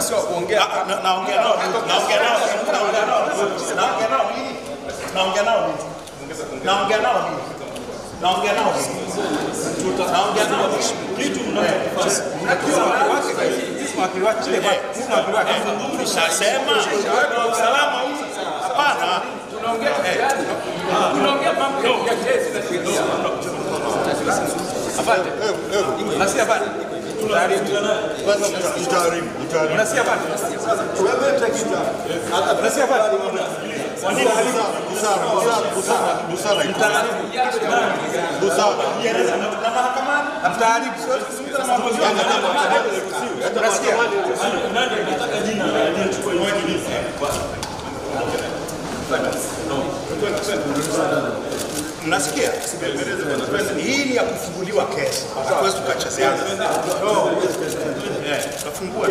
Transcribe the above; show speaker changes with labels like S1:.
S1: sio kuongea. Naongea nao Mnasikia? Hii ni ya kufunguliwa kesi. Hatuwezi tukachezeana. Tafungua.